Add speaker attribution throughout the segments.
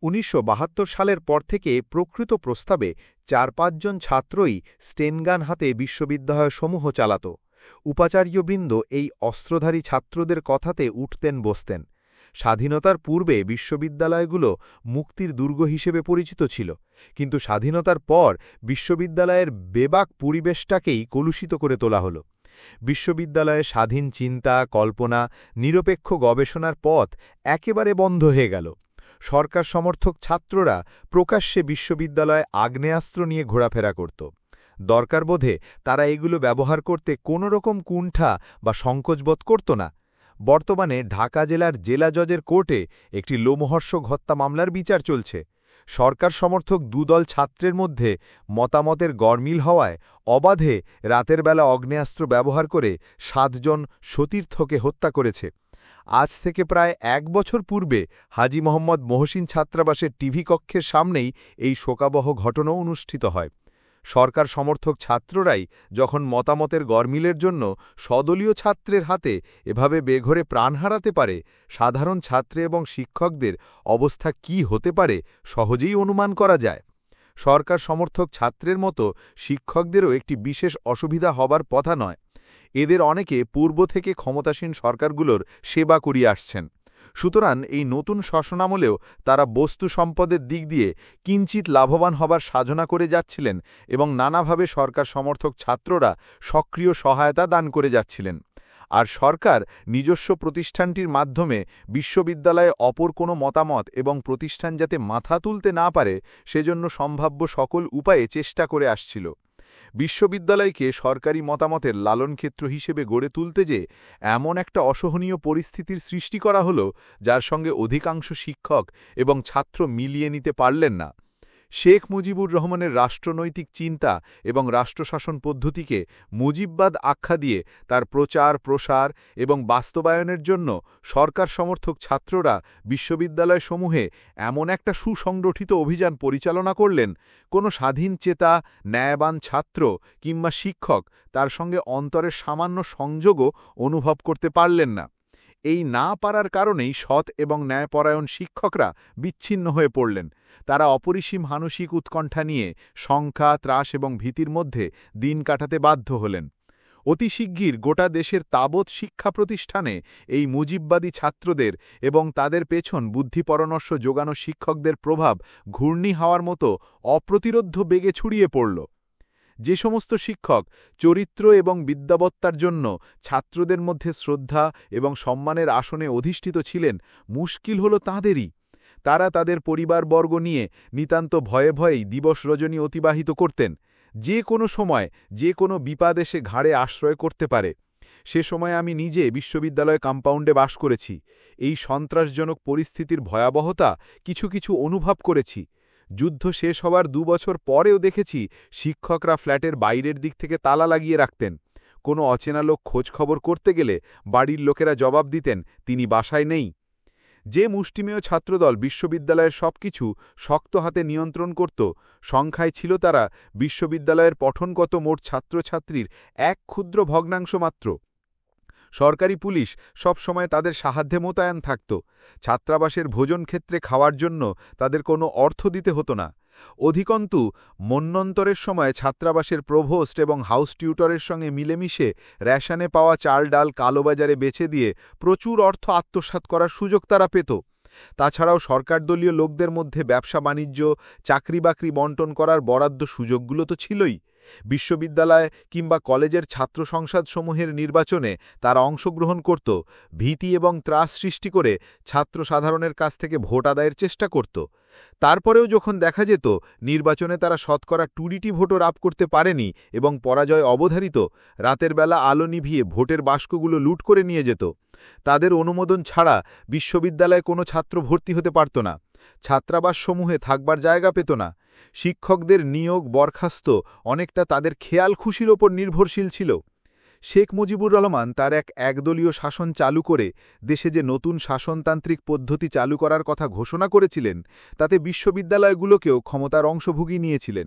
Speaker 1: ১৯৭২ সালের পর থেকে প্রকৃত প্রস্তাবে ৪-৫ জন ছাত্রই স্টেনগান হাতে বিশ্ববিদ্যালয়সমূহ চালাত। উপাচার্যবৃন্দ এই অস্ত্রধারী ছাত্রদের কথাতে উঠতেন বসতেন। স্বাধীনতার পূর্বে বিশ্ববিদ্যালয়গুলো মুক্তির দুর্গ হিসেবে পরিচিত ছিল, কিন্তু স্বাধীনতার পর বিশ্ববিদ্যালয়ের বেবাক পরিবেশটাকেই কলুষিত করে তোলা হলো। বিশ্ববিদ্যালয়ে স্বাধীন চিন্তা, কল্পনা, নিরপেক্ষ গবেষণার পথ একেবারে বন্ধ হয়ে গেল। সরকার সমর্থক ছাত্ররা প্রকাশ্যে বিশ্ববিদ্যালয়ে আগ্নেয়াস্ত্র নিয়ে ঘোরাফেরা করত। দরকার বোধে তারা এগুলো ব্যবহার করতে কোনোরকম কুণ্ঠা বা সংকোচবোধ করত না। বর্তমানে ঢাকা জেলার জেলা জজের কোর্টে একটি লোমহর্ষক হত্যা মামলার বিচার চলছে। সরকার সমর্থক দুদল ছাত্রের মধ্যে মতামতের গরমিল হওয়ায় অবাধে রাতের বেলা আগ্নেয়াস্ত্র ব্যবহার করে ৭ জন সতীর্থকে হত্যা করেছে। আজ থেকে প্রায় ১ বছর পূর্বে হাজী মোহাম্মদ মহসিন ছাত্রাবাসের টিভি কক্ষের সামনেই এই শোকাবহ ঘটনা অনুষ্ঠিত হয়। সরকার সমর্থক ছাত্ররাই যখন মতামতের গরমিলের জন্য সদলীয় ছাত্রের হাতে এভাবে বেঘরে প্রাণ হারাতে পারে, সাধারণ ছাত্র এবং শিক্ষকদের অবস্থা কি হতে পারে সহজেই অনুমান করা যায়। সরকার সমর্থক ছাত্রের মতো শিক্ষকদেরও একটি বিশেষ অসুবিধা হবার কথা নয়। এদের অনেকে পূর্ব থেকে ক্ষমতাসীন সরকারগুলোর সেবা করিয়ে আসছেন। সুতরাং এই নতুন শাসনামলেও তারা বস্তু সম্পদের দিক দিয়ে কিঞ্চিত লাভবান হবার সাধনা করে যাচ্ছিলেন এবং নানাভাবে সরকার সমর্থক ছাত্ররা সক্রিয় সহায়তা দান করে যাচ্ছিলেন। আর সরকার নিজস্ব প্রতিষ্ঠানটির মাধ্যমে বিশ্ববিদ্যালয়ে অপর কোনো মতামত এবং প্রতিষ্ঠান যাতে মাথা তুলতে না পারে সেজন্য সম্ভাব্য সকল উপায়ে চেষ্টা করে আসছিল। বিশ্ববিদ্যালয়কে সরকারি মতামতের লালনক্ষেত্র হিসেবে গড়ে তুলতে যে এমন একটা অসহনীয় পরিস্থিতির সৃষ্টি করা হলো, যার সঙ্গে অধিকাংশ শিক্ষক এবং ছাত্র মিলিয়ে নিতে পারলেন না। শেখ মুজিবুর রহমানের রাষ্ট্রনৈতিক চিন্তা এবং রাষ্ট্রশাসন পদ্ধতিকে মুজিববাদ আখ্যা দিয়ে তার প্রচার, প্রসার এবং বাস্তবায়নের জন্য সরকার সমর্থক ছাত্ররা বিশ্ববিদ্যালয়সমূহে এমন একটা সুসংগঠিত অভিযান পরিচালনা করলেন, কোনো স্বাধীন চেতা, ন্যায়বান ছাত্র কিংবা শিক্ষক তার সঙ্গে অন্তরের সামান্য সংযোগও অনুভব করতে পারলেন না। এই না পারার কারণেই সৎ এবং ন্যায়পরায়ণ শিক্ষকরা বিচ্ছিন্ন হয়ে পড়লেন। তারা অপরিসীম মানসিক উৎকণ্ঠা নিয়ে শঙ্কা, ত্রাস এবং ভীতির মধ্যে দিন কাটাতে বাধ্য হলেন। অতি শিগগির গোটা দেশের তাবৎ শিক্ষা প্রতিষ্ঠানে এই মুজিববাদী ছাত্রদের এবং তাদের পেছন বুদ্ধিপরামর্শ যোগানো শিক্ষকদের প্রভাব ঘূর্ণি হাওয়ার মতো অপ্রতিরোধ্য বেগে ছড়িয়ে পড়ল। যে সমস্ত শিক্ষক চরিত্র এবং বিদ্যাবত্তার জন্য ছাত্রদের মধ্যে শ্রদ্ধা এবং সম্মানের আসনে অধিষ্ঠিত ছিলেন, মুশকিল হল তাঁদেরই। তারা তাদের পরিবারবর্গ নিয়ে নিতান্ত ভয়ে ভয়েই দিবস রজনী অতিবাহিত করতেন। যে কোনো সময় যে কোনো বিপদ এসে ঘাড়ে আশ্রয় করতে পারে। সে সময় আমি নিজে বিশ্ববিদ্যালয় কম্পাউন্ডে বাস করেছি। এই সন্ত্রাসজনক পরিস্থিতির ভয়াবহতা কিছু কিছু অনুভব করেছি। যুদ্ধ শেষ হওয়ার ২ বছর পরেও দেখেছি শিক্ষকরা ফ্ল্যাটের বাইরের দিক থেকে তালা লাগিয়ে রাখতেন। কোনো অচেনা লোক খোঁজখবর করতে গেলে বাড়ির লোকেরা জবাব দিতেন, তিনি বাসায় নেই। যে মুষ্টিমেয় ছাত্রদল বিশ্ববিদ্যালয়ের সবকিছু শক্ত হাতে নিয়ন্ত্রণ করত, সংখ্যায় ছিল তারা বিশ্ববিদ্যালয়ের পঠনগত মোট ছাত্রছাত্রীর এক ক্ষুদ্র ভগ্নাংশ মাত্র। সরকারি পুলিশ সবসময় তাদের সাহায্যে মোতায়েন থাকত। ছাত্রাবাসের ভোজন ক্ষেত্রে খাওয়ার জন্য তাদের কোনো অর্থ দিতে হতো না। অধিকন্তু মন্বন্তরের সময় ছাত্রাবাসের প্রভোস্ট এবং হাউস টিউটরের সঙ্গে মিলেমিশে রেশনে পাওয়া চাল ডাল কালোবাজারে বেচে দিয়ে প্রচুর অর্থ আত্মসাৎ করার সুযোগ তারা পেত। তাছাড়াও সরকারদলীয় লোকদের মধ্যে ব্যবসা বাণিজ্য, চাকরি বাকরি বন্টন করার বরাদ্দ সুযোগগুলো তো ছিলই। বিশ্ববিদ্যালয় কিংবা কলেজের ছাত্র সংসদসমূহের নির্বাচনে তারা অংশগ্রহণ করত, ভীতি এবং ত্রাস সৃষ্টি করে ছাত্র সাধারণের কাছ থেকে ভোট আদায়ের চেষ্টা করত। তারপরেও যখন দেখা যেত নির্বাচনে তারা শতকরা ২টি ভোটও লাভ করতে পারেনি এবং পরাজয় অবধারিত, রাতের বেলা আলো নিভিয়ে ভোটের বাস্কগুলো লুট করে নিয়ে যেত। তাদের অনুমোদন ছাড়া বিশ্ববিদ্যালয়ে কোনো ছাত্র ভর্তি হতে পারত না। ছাত্রাবাসসমূহে থাকবার জায়গা পেত না। শিক্ষকদের নিয়োগ বরখাস্ত অনেকটা তাদের খেয়াল খুশির ওপর নির্ভরশীল ছিল। শেখ মুজিবুর রহমান তার একদলীয় শাসন চালু করে দেশে যে নতুন শাসনতান্ত্রিক পদ্ধতি চালু করার কথা ঘোষণা করেছিলেন, তাতে বিশ্ববিদ্যালয়গুলোকেও ক্ষমতার অংশভোগী নিয়েছিলেন।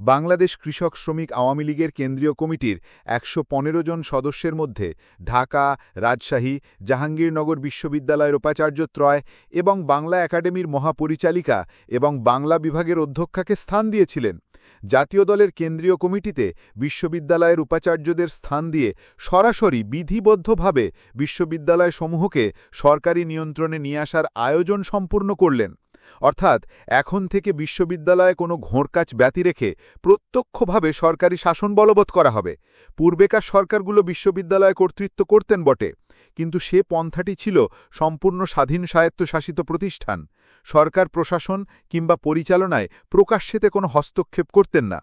Speaker 2: বাংলাদেশ কৃষক শ্রমিক আওয়ামী লীগের কেন্দ্রীয় কমিটির ১১৫ জন সদস্যের মধ্যে ঢাকা, রাজশাহী, জাহাঙ্গীরনগর বিশ্ববিদ্যালয়ের উপাচার্যত্রয় এবং বাংলা একাডেমির মহাপরিচালিকা এবং বাংলা বিভাগের অধ্যক্ষাকে স্থান দিয়েছিলেন। জাতীয় দলের কেন্দ্রীয় কমিটিতে বিশ্ববিদ্যালয়ের উপাচার্যদের স্থান দিয়ে সরাসরি বিধিবদ্ধভাবে বিশ্ববিদ্যালয়সমূহকে সরকারি নিয়ন্ত্রণে নিয়ে আসার আয়োজন সম্পূর্ণ করলেন। অর্থাৎ এখন থেকে বিশ্ববিদ্যালয়ে কোনো ঘোরকাচ ব্যতি রেখে প্রত্যক্ষভাবে সরকারি শাসন বলবৎ করা হবে। পূর্বেকার সরকারগুলো বিশ্ববিদ্যালয়ে কর্তৃত্ব করতেন বটে, কিন্তু সে পন্থাটি ছিল সম্পূর্ণ স্বাধীন স্বায়ত্তশাসিত প্রতিষ্ঠান। সরকার প্রশাসন কিংবা পরিচালনায় প্রকাশ্যেতে কোনো হস্তক্ষেপ করতেন না।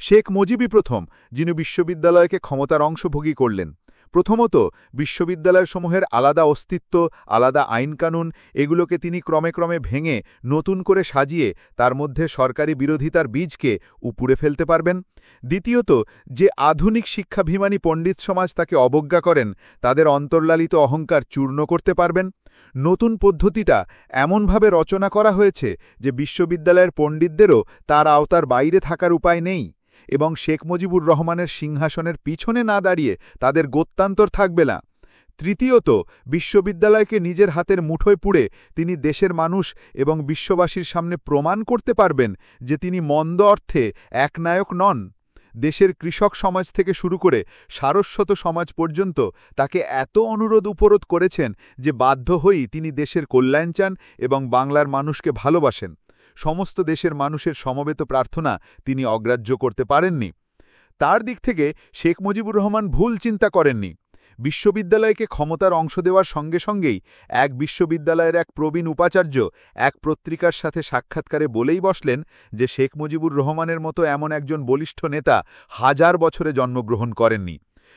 Speaker 2: শেখ মুজিবই প্রথম যিনি বিশ্ববিদ্যালয়কে ক্ষমতার অংশভোগী করলেন। প্রথমত বিশ্ববিদ্যালয়সমূহের আলাদা অস্তিত্ব, আলাদা আইনকানুন এগুলোকে তিনি ক্রমে ক্রমে ভেঙে নতুন করে সাজিয়ে তার মধ্যে সরকারি বিরোধিতার বীজকে উপড়ে ফেলতে পারবেন। দ্বিতীয়ত যে আধুনিক শিক্ষাভিমানী পণ্ডিত সমাজ তাকে অবজ্ঞা করেন তাদের অন্তর্লালিত অহংকার চূর্ণ করতে পারবেন। নতুন পদ্ধতিটা এমনভাবে রচনা করা হয়েছে যে বিশ্ববিদ্যালয়ের পণ্ডিতদেরও তার আওতার বাইরে থাকার উপায় নেই এবং শেখ মুজিবুর রহমানের সিংহাসনের পিছনে না দাঁড়িয়ে তাদের গত্যান্তর থাকবে না। তৃতীয়ত বিশ্ববিদ্যালয়কে নিজের হাতের মুঠোয় পুড়ে তিনি দেশের মানুষ এবং বিশ্ববাসীর সামনে প্রমাণ করতে পারবেন যে তিনি মন্দ অর্থে একনায়ক নন। দেশের কৃষক সমাজ থেকে শুরু করে সারস্বত সমাজ পর্যন্ত তাকে এত অনুরোধ উপরোধ করেছেন যে বাধ্য হয়েই তিনি দেশের কল্যাণ চান এবং বাংলার মানুষকে ভালোবাসেন। সমস্ত দেশের মানুষের সমবেত প্রার্থনা তিনি অগ্রাহ্য করতে পারেননি। তার দিক থেকে শেখ মুজিবুর রহমান ভুল চিন্তা করেননি। বিশ্ববিদ্যালয়কে ক্ষমতার অংশ দেওয়ার সঙ্গে সঙ্গেই এক বিশ্ববিদ্যালয়ের এক প্রবীণ উপাচার্য এক পত্রিকার সাথে সাক্ষাৎকারে বলেই বসলেন যে শেখ মুজিবুর রহমানের মতো এমন একজন বলিষ্ঠ নেতা 1000 বছরে জন্মগ্রহণ করেননি।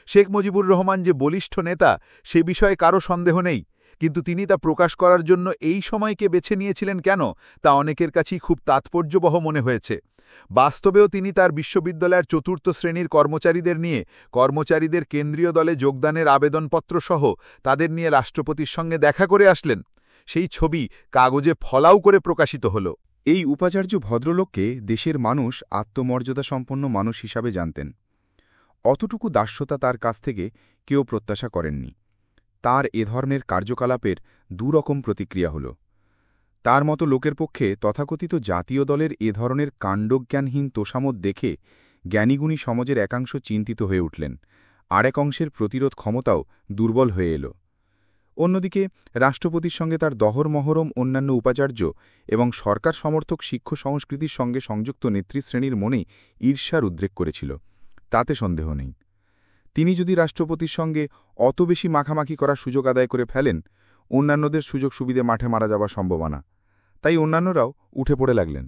Speaker 2: শেখ মুজিবুর রহমান যে বলিষ্ঠ নেতা সে বিষয়ে কারও সন্দেহ নেই, কিন্তু তিনি তা প্রকাশ করার জন্য এই সময়কে বেছে নিয়েছিলেন কেন তা অনেকের কাছেই খুব তাৎপর্যবহ মনে হয়েছে। বাস্তবেও তিনি তার বিশ্ববিদ্যালয়ের 4র্থ শ্রেণীর কর্মচারীদের নিয়ে কর্মচারীদের কেন্দ্রীয় দলে যোগদানের আবেদনপত্র সহ তাদের নিয়ে রাষ্ট্রপতির সঙ্গে দেখা করে আসলেন। সেই ছবি কাগজে ফলাও করে প্রকাশিত হল।
Speaker 3: এই উপাচার্য ভদ্রলোককে দেশের মানুষ আত্মমর্যাদাসম্পন্ন মানুষ হিসাবে জানতেন। অতটুকু দাস্যতা তার কাছ থেকে কেউ প্রত্যাশা করেননি। তার এ ধরনের কার্যকলাপের দুরকম প্রতিক্রিয়া হল। তার মতো লোকের পক্ষে তথাকথিত জাতীয় দলের এ ধরনের কাণ্ডজ্ঞানহীন তোষামত দেখে জ্ঞানীগুণী সমাজের একাংশ চিন্তিত হয়ে উঠলেন, আর এক অংশের প্রতিরোধ ক্ষমতাও দুর্বল হয়ে এল। অন্যদিকে রাষ্ট্রপতির সঙ্গে তার দহরমহরম অন্যান্য উপাচার্য এবং সরকার সমর্থক শিক্ষা সংস্কৃতির সঙ্গে সংযুক্ত নেতৃশ্রেণীর মনে ঈর্ষার উদ্রেক করেছিল, তাতে সন্দেহ নেই। তিনি যদি রাষ্ট্রপতির সঙ্গে অত বেশি মাখামাখি করার সুযোগ আদায় করে ফেলেন, অন্যান্যদের সুযোগ সুবিধে মাঠে মারা যাবার সম্ভাবনা। তাই অন্যান্যরাও উঠে পড়ে লাগলেন।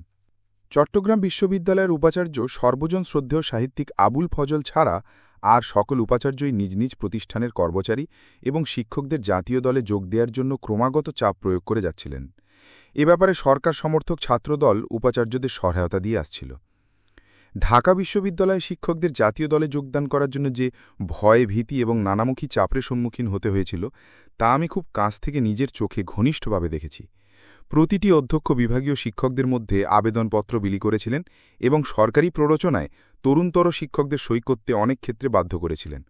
Speaker 3: চট্টগ্রাম বিশ্ববিদ্যালয়ের উপাচার্য সর্বজন শ্রদ্ধেয় সাহিত্যিক আবুল ফজল ছাড়া আর সকল উপাচার্যই নিজ নিজ প্রতিষ্ঠানের কর্মচারী এবং শিক্ষকদের জাতীয় দলে যোগ দেওয়ার জন্য ক্রমাগত চাপ প্রয়োগ করে যাচ্ছিলেন। এ ব্যাপারে সরকার সমর্থক ছাত্রদল উপাচার্যদের সহায়তা দিয়ে আসছিল। ঢাকা বিশ্ববিদ্যালয়ে শিক্ষকদের জাতীয় দলে যোগদান করার জন্য যে ভয়, ভীতি এবং নানামুখী চাপের সম্মুখীন হতে হয়েছিল তা আমি খুব কাছ থেকে নিজের চোখে ঘনিষ্ঠভাবে দেখেছি। প্রতিটি অধ্যক্ষ বিভাগীয় শিক্ষকদের মধ্যে আবেদনপত্র বিলি করেছিলেন এবং সরকারি প্ররোচনায় তরুণতর শিক্ষকদের সই করতে অনেক ক্ষেত্রে বাধ্য করেছিলেন।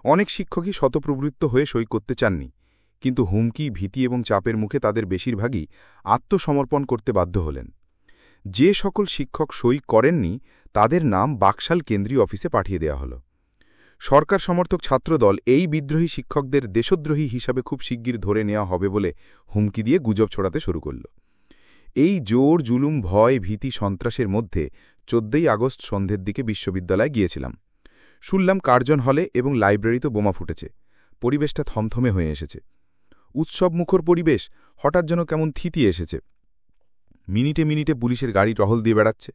Speaker 3: অনেক শিক্ষকই শতপ্রবৃত্ত হয়ে সই করতে চাননি, কিন্তু হুমকি, ভীতি এবং চাপের মুখে তাদের বেশিরভাগই আত্মসমর্পণ করতে বাধ্য হলেন। যে সকল শিক্ষক সই করেননি তাদের নাম বাকশাল কেন্দ্রীয় অফিসে পাঠিয়ে দেওয়া হল। সরকার সমর্থক ছাত্রদল এই বিদ্রোহী শিক্ষকদের দেশদ্রোহী হিসাবে খুব শিগগির ধরে নেওয়া হবে বলে হুমকি দিয়ে গুজব ছড়াতে শুরু করল। এই জোর, জুলুম, ভয়, ভীতি, সন্ত্রাসের মধ্যে 14ই আগস্ট সন্ধ্যের দিকে বিশ্ববিদ্যালয়ে গিয়েছিলাম। শুনলাম কার্জন হলে এবং লাইব্রেরিতে বোমা ফুটেছে। পরিবেশটা থমথমে হয়ে এসেছে। উৎসবমুখর পরিবেশ হঠাৎ যেন কেমন থিতিয়ে এসেছে। মিনিটে মিনিটে পুলিশের গাড়ি টহল দিয়ে বেড়াচ্ছে।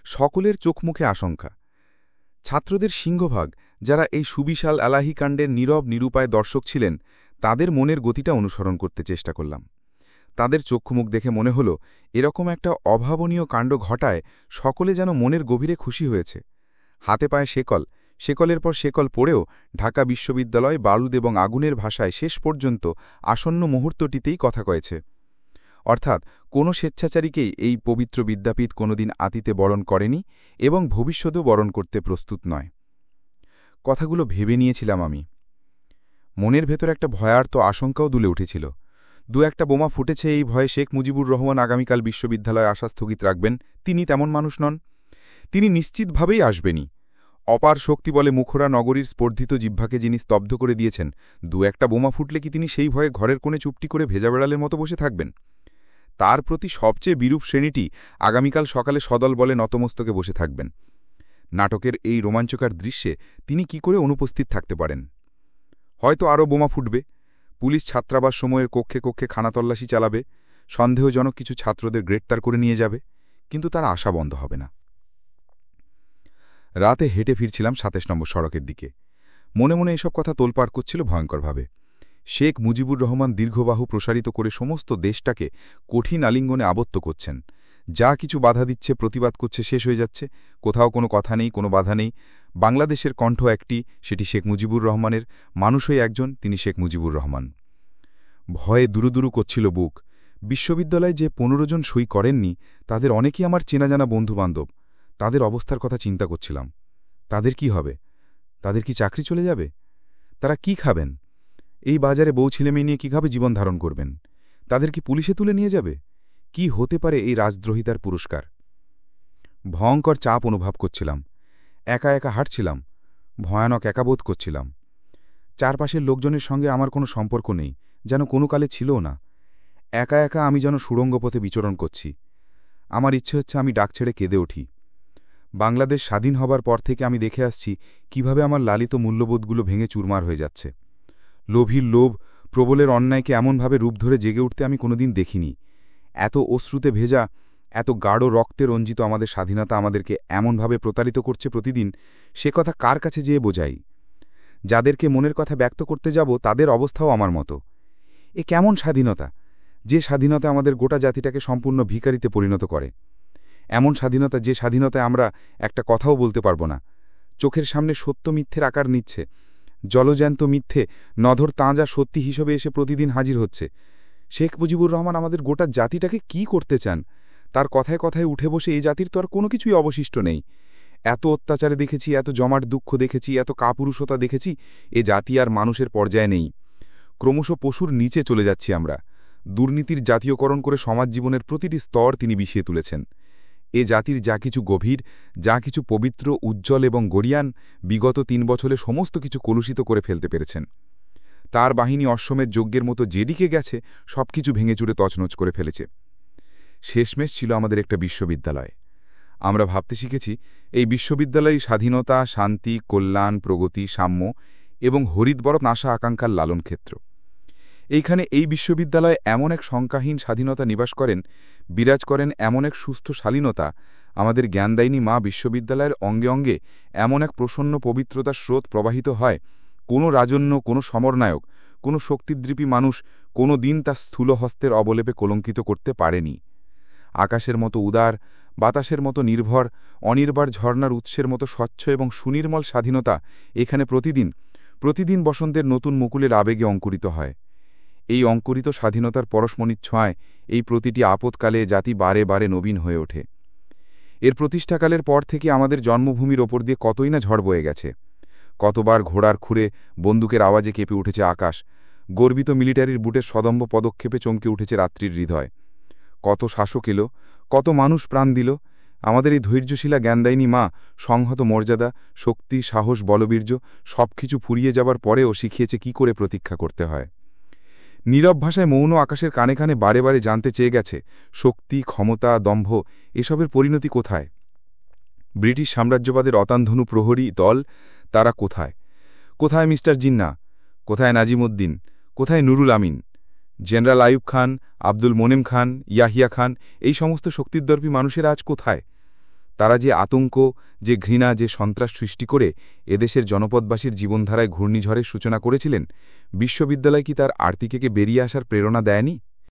Speaker 3: সকলের চোখমুখে আশঙ্কা। ছাত্রদের সিংহভাগ, যারা এই সুবিশাল এলাহিকাণ্ডের নীরব নিরুপায় দর্শক ছিলেন, তাদের মনের গতিটা অনুসরণ করতে চেষ্টা করলাম। তাদের চক্ষুমুখ দেখে মনে হল এরকম একটা অভাবনীয় কাণ্ড ঘটায় সকলে যেন মনের গভীরে খুশি হয়েছে। হাতে পায়ে শেকল, শেকলের পর শেকল পড়েও ঢাকা বিশ্ববিদ্যালয় বারুদ এবং আগুনের ভাষায় শেষ পর্যন্ত আসন্ন মুহূর্তটিতেই কথা কয়েছে। অর্থাৎ কোনো স্বেচ্ছাচারীকেই এই পবিত্র বিদ্যাপীঠ কোনোদিন আতিতে বরণ করেনি এবং ভবিষ্যতেও বরণ করতে প্রস্তুত নয়। কথাগুলো ভেবে নিয়েছিলাম আমি। মনের ভেতর একটা ভয়ার্ত আশঙ্কাও দুলে উঠেছিল। একটা বোমা ফুটেছে এই ভয়ে শেখ মুজিবুর রহমান আগামীকাল বিশ্ববিদ্যালয়ে আসা স্থগিত রাখবেন। তিনি তেমন মানুষ নন। তিনি নিশ্চিতভাবেই আসবেনই। অপার শক্তি বলে মুখরা নগরীর স্পর্ধিত জিহ্বাকে যিনি স্তব্ধ করে দিয়েছেন, একটা বোমা ফুটলে কি তিনি সেই ভয়ে ঘরের কোণে চুপটি করে ভেজা বেড়ালের মতো বসে থাকবেন? তার প্রতি সবচেয়ে বিরূপ শ্রেণীটি আগামীকাল সকালে সদল বলে নতমস্তকে বসে থাকবেন। নাটকের এই রোমাঞ্চকর দৃশ্যে তিনি কি করে অনুপস্থিত থাকতে পারেন? হয়তো আরও বোমা ফুটবে, পুলিশ ছাত্রাবাস সময়ের কক্ষে কক্ষে খানাতল্লাশি চালাবে, সন্দেহজনক কিছু ছাত্রদের গ্রেপ্তার করে নিয়ে যাবে, কিন্তু তার আশা বন্ধ হবে না। রাতে হেঁটে ফিরছিলাম ২৭ নম্বর সড়কের দিকে। মনে মনে এসব কথা তোলপাড় করছিল ভয়ঙ্করভাবে। শেখ মুজিবুর রহমান দীর্ঘবাহু প্রসারিত করে সমস্ত দেশটাকে কঠিন আলিঙ্গনে আবদ্ধ করছেন। যা কিছু বাধা দিচ্ছে, প্রতিবাদ করছে, শেষ হয়ে যাচ্ছে। কোথাও কোনো কথা নেই, কোনো বাধা নেই। বাংলাদেশের কণ্ঠ একটি, সেটি শেখ মুজিবুর রহমানের। মানুষই একজন, তিনি শেখ মুজিবুর রহমান। ভয়ে দুরুদুরু করছিল বুক। বিশ্ববিদ্যালয়ে যে ১৫ জন সই করেননি, তাদের অনেকেই আমার চেনাজানা বন্ধুবান্ধব। তাদের অবস্থার কথা চিন্তা করছিলাম। তাদের কি হবে? তাদের কি চাকরি চলে যাবে? তারা কি খাবেন? এই বাজারে বউ ছেলেমেয়ে নিয়ে কীভাবে জীবন ধারণ করবেন? তাদের কি পুলিশে তুলে নিয়ে যাবে? কি হতে পারে এই রাজদ্রোহিতার পুরস্কার? ভয়ঙ্কর চাপ অনুভব করছিলাম। একা একা হাঁটছিলাম। ভয়ানক একাবোধ করছিলাম। চারপাশের লোকজনের সঙ্গে আমার কোনো সম্পর্ক নেই, যেন কোনো কালে ছিলও না। একা একা আমি যেন সুড়ঙ্গ পথে বিচরণ করছি। আমার ইচ্ছে হচ্ছে আমি ডাক ছেড়ে কেঁদে উঠি। বাংলাদেশ স্বাধীন হবার পর থেকে আমি দেখে আসছি কিভাবে আমার লালিত মূল্যবোধগুলো ভেঙে চুরমার হয়ে যাচ্ছে। লোভীর লোভ, প্রবলের অন্যায়কে এমনভাবে রূপ ধরে জেগে উঠতে আমি কোনোদিন দেখিনি। এত অশ্রুতে ভেজা, এত গাঢ় রক্তে রঞ্জিত আমাদের স্বাধীনতা আমাদেরকে এমনভাবে প্রতারিত করছে প্রতিদিন, সে কথা কার কাছে যেয়ে বোঝাই? যাদেরকে মনের কথা ব্যক্ত করতে যাব, তাদের অবস্থাও আমার মতো। এ কেমন স্বাধীনতা, যে স্বাধীনতা আমাদের গোটা জাতিটাকে সম্পূর্ণ ভিখারিতে পরিণত করে? এমন স্বাধীনতা, যে স্বাধীনতায় আমরা একটা কথাও বলতে পারব না। চোখের সামনে সত্য মিথ্যের আকার নিচ্ছে। জলজ্যান্ত মিথ্যে নধর তাজা সত্যি হিসেবে এসে প্রতিদিন হাজির হচ্ছে। শেখ মুজিবুর রহমান আমাদের গোটা জাতিটাকে কি করতে চান? তার কথায় কথায় উঠে বসে এই জাতির তো আর কোনো কিছুই অবশিষ্ট নেই। এত অত্যাচারে দেখেছি, এত জমাট দুঃখ দেখেছি, এত কাপুরুষতা দেখেছি, এ জাতি আর মানুষের পর্যায়ে নেই। ক্রমশ পশুর নিচে চলে যাচ্ছি আমরা। দুর্নীতির জাতীয়করণ করে সমাজ জীবনের প্রতিটি স্তর তিনি বিষিয়ে তুলেছেন। এ জাতির যা কিছু গভীর, যা কিছু পবিত্র, উজ্জ্বল এবং গরিয়ান, বিগত ৩ বছরে সমস্ত কিছু কলুষিত করে ফেলতে পেরেছেন। তার বাহিনী অশ্বমেধ যজ্ঞের মতো যেদিকে গেছে, সবকিছু ভেঙে চুরে তছনছ করে ফেলেছে। শেষমেশ ছিল আমাদের একটা বিশ্ববিদ্যালয়। আমরা ভাবতে শিখেছি এই বিশ্ববিদ্যালয় স্বাধীনতা, শান্তি, কল্যাণ, প্রগতি, সাম্য এবং হরিতবরফ আশা আকাঙ্ক্ষার লালনক্ষেত্র। এইখানে এই বিশ্ববিদ্যালয়ে এমন এক শঙ্কাহীন স্বাধীনতা নিবাস করেন, বিরাজ করেন এমন এক সুস্থ শালীনতা, আমাদের জ্ঞানদায়িনী মা বিশ্ববিদ্যালয়ের অঙ্গে অঙ্গে এমন এক প্রসন্ন পবিত্রতার স্রোত প্রবাহিত হয়, কোনো রাজন্য, কোনো সমরনায়ক, কোনো শক্তিদ্রীপী মানুষ কোনো দিন তা স্থূল হস্তের অবলেপে কলঙ্কিত করতে পারেনি। আকাশের মতো উদার, বাতাসের মতো নির্ভর, অনির্বার ঝর্ণার উৎসের মতো স্বচ্ছ এবং সুনির্মল স্বাধীনতা এখানে প্রতিদিন বসন্তের নতুন মুকুলের আবেগে অঙ্কুরিত হয়। এই অঙ্কুরিত স্বাধীনতার পরশমণির ছোঁয়ায় এই প্রতিটি আপৎকালে জাতি বারে বারে নবীন হয়ে ওঠে। এর প্রতিষ্ঠাকালের পর থেকে আমাদের জন্মভূমির ওপর দিয়ে কতই না ঝড় বয়ে গেছে। কতবার ঘোড়ার খুরে, বন্দুকের আওয়াজে কেঁপে উঠেছে আকাশ। গর্বিত মিলিটারির বুটের সদম্ভ পদক্ষেপে চমকে উঠেছে রাত্রির হৃদয়। কত শাসক এলো, কত মানুষ প্রাণ দিল। আমাদের এই ধৈর্যশীলা জ্ঞানদায়িনী মা সংহত মর্যাদা, শক্তি, সাহস, বলবীর্য সবকিছু ফুরিয়ে যাবার পরেও শিখিয়েছে কি করে প্রতীক্ষা করতে হয়। নীরব ভাষায় মৌন আকাশের কানে কানে বারে বারে জানতে চেয়ে গেছে শক্তি, ক্ষমতা, দম্ভ এসবের পরিণতি কোথায়? ব্রিটিশ সাম্রাজ্যবাদের অতান্ধনু প্রহরী দল, তারা কোথায়? কোথায় মিস্টার জিন্না? কোথায় নাজিমউদ্দিন? কোথায় নুরুল আমিন? জেনারেল আইয়ুব খান, আব্দুল মোনেম খান, ইয়াহিয়া খান, এই সমস্ত শক্তিদর্পী মানুষেরা আজ কোথায়? তারা যে আতঙ্ক, যে ঘৃণা, যে সন্ত্রাস সৃষ্টি করে এদেশের জনপদবাসীর জীবনধারায় ঘূর্ণিঝড়ের সূচনা করেছিলেন, বিশ্ববিদ্যালয় কি তার আর্তিকেকে বেরিয়ে আসার প্রেরণা দেয়নি?